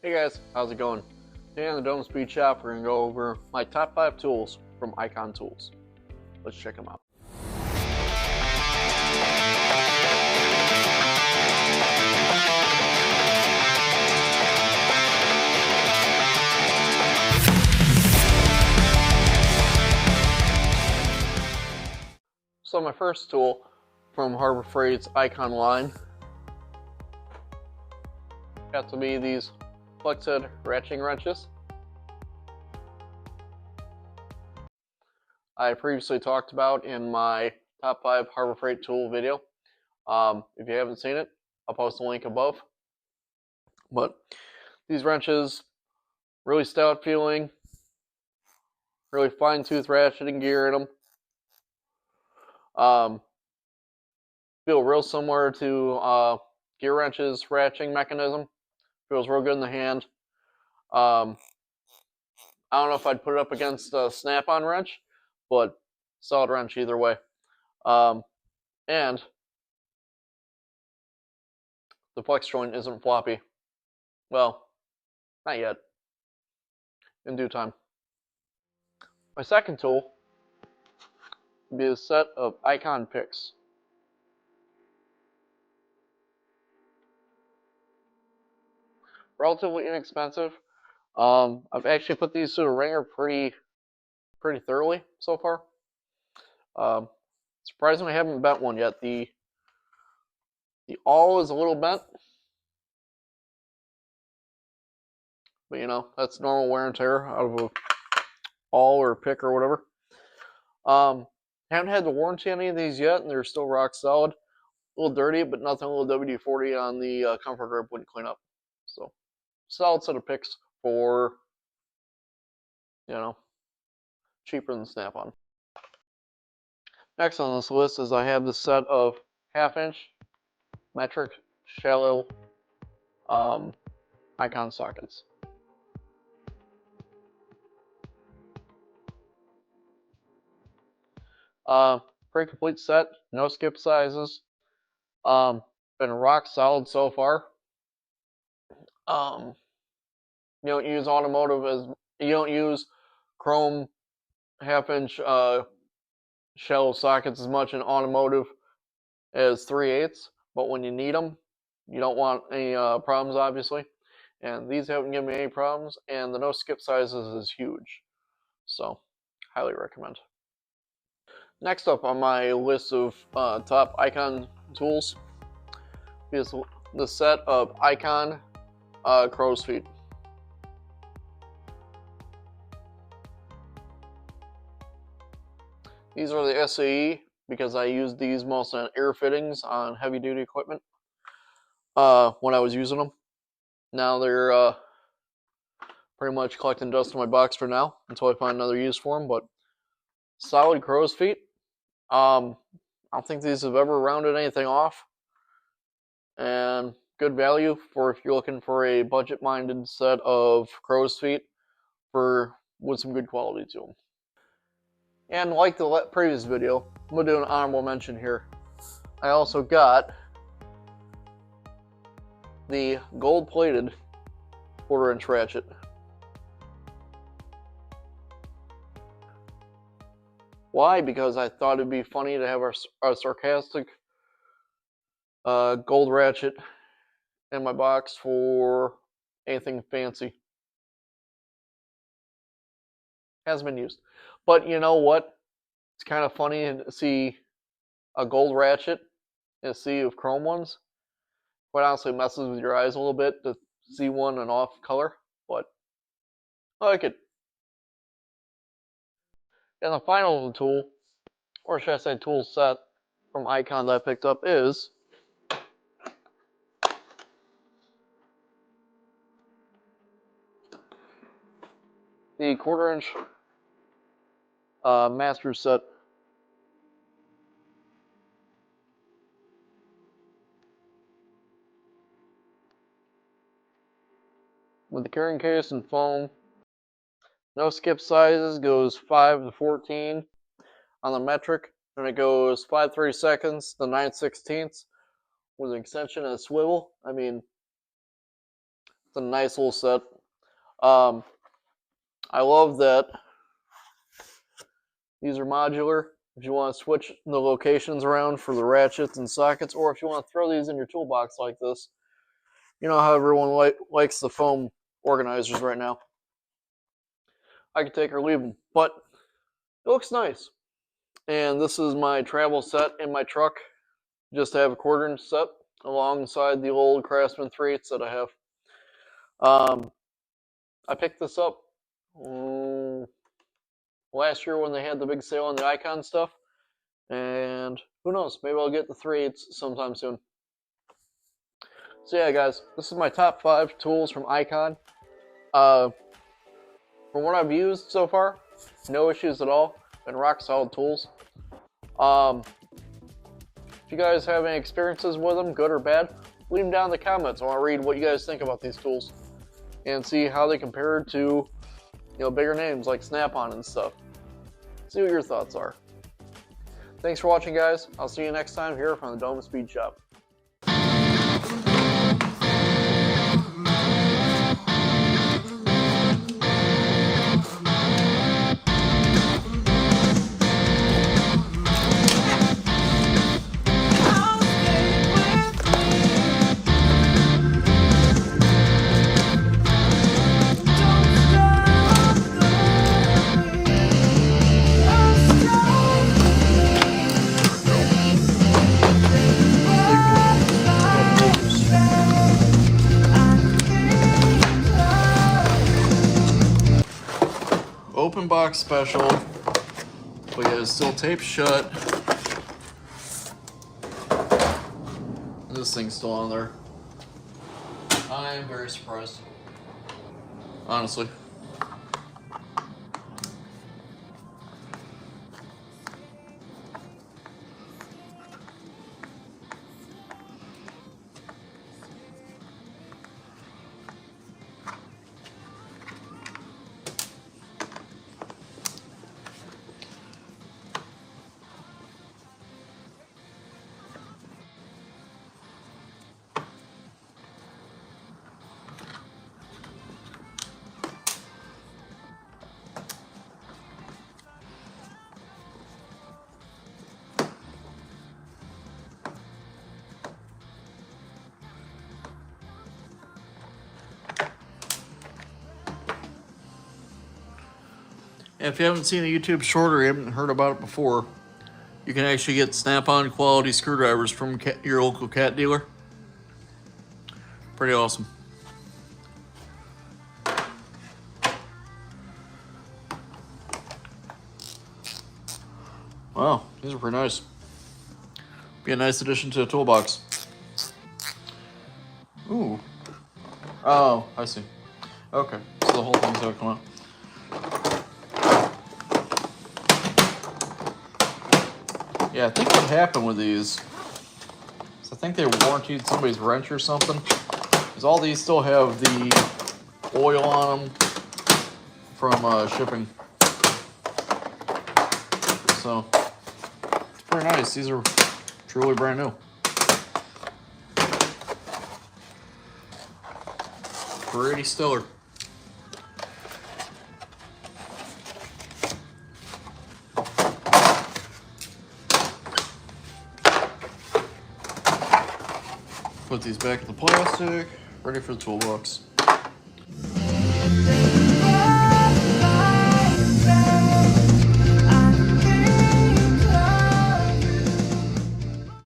Hey guys, how's it going? Today on the Dohm Speed Shop, we're going to go over my top 5 tools from Icon Tools. Let's check them out. So my first tool from Harbor Freight's Icon line got to be these flex head ratcheting wrenches. I previously talked about in my top 5 Harbor Freight tool video. If you haven't seen it, I'll post a link above. But these wrenches, really stout feeling, really fine tooth ratcheting gear in them. Feel real similar to gear wrenches ratcheting mechanism. Feels real good in the hand. I don't know if I'd put it up against a snap-on wrench, but solid wrench either way. And the flex joint isn't floppy. Well, not yet. In due time. My second tool would be a set of Icon picks. Relatively inexpensive. I've actually put these through the ringer pretty thoroughly so far. Surprisingly, I haven't bent one yet. The awl is a little bent, but you know, that's normal wear and tear out of a awl or pick or whatever. Haven't had the warranty on any of these yet, and they're still rock solid. A little dirty, but nothing a little WD-40 on the comfort grip wouldn't clean up. So, solid set of picks for, you know, cheaper than Snap-on. Next on this list is I have this set of 1/2-inch metric shallow Icon sockets. Pretty complete set, no skip sizes. Been rock solid so far. You don't use you don't use chrome 1/2-inch shallow sockets as much in automotive as 3/8, but when you need them, you don't want any problems, obviously. And these haven't given me any problems, and the no skip sizes is huge. So, highly recommend. Next up on my list of top Icon tools is the set of Icon crow's feet. These are the SAE because I used these mostly on air fittings on heavy duty equipment when I was using them. Now they're pretty much collecting dust in my box for now until I find another use for them, but solid crow's feet. I don't think these have ever rounded anything off, and good value for if you're looking for a budget-minded set of crow's feet with some good quality to them. And like the previous video, I'm going to do an honorable mention here. I also got the gold-plated 1/4-inch ratchet. Why? Because I thought it'd be funny to have our sarcastic gold ratchet in my box for anything fancy. Hasn't been used. But you know what? It's kind of funny to see a gold ratchet in a sea of chrome ones. Quite honestly, it messes with your eyes a little bit to see one in off color, but I like it. And the final tool, or should I say tool set, from Icon that I picked up is the 1/4-inch master set. With the carrying case and foam. No skip sizes, goes 5 to 14 on the metric, and it goes 5/32 to 9/16 with an extension and a swivel. I mean, It's a nice little set. I love that these are modular. If you want to switch the locations around for the ratchets and sockets, or if you want to throw these in your toolbox like this, you know how everyone likes the foam organizers right now. I can take or leave them, but it looks nice. And this is my travel set in my truck. Just to have a 1/4 inch set alongside the old Craftsman 3/8 that I have. I picked this up last year when they had the big sale on the Icon stuff. And who knows, maybe I'll get the 3/8 sometime soon. So yeah, guys, this is my top 5 tools from Icon. From what I've used so far, no issues at all. Been rock solid tools. If you guys have any experiences with them, good or bad, leave them down in the comments. I want to read what you guys think about these tools and see how they compare to, bigger names like Snap-on and stuff. See what your thoughts are. Thanks for watching, guys. I'll see you next time here from the Dohm Speed Shop. Open box special, but yeah, it's still taped shut. This thing's still on there. I am very surprised, honestly. If you haven't seen a YouTube short or you haven't heard about it before, you can actually get Snap-on quality screwdrivers from your local cat dealer. Pretty awesome. Wow, these are pretty nice. Be a nice addition to the toolbox. Ooh. Oh, I see. Okay, so the whole thing's gonna come out. Yeah, I think what happened with these is I think they warranted somebody's wrench or something. Because all these still have the oil on them from shipping. So, it's pretty nice. These are truly brand new. Pretty stellar. Put these back in the plastic, ready for the toolbox.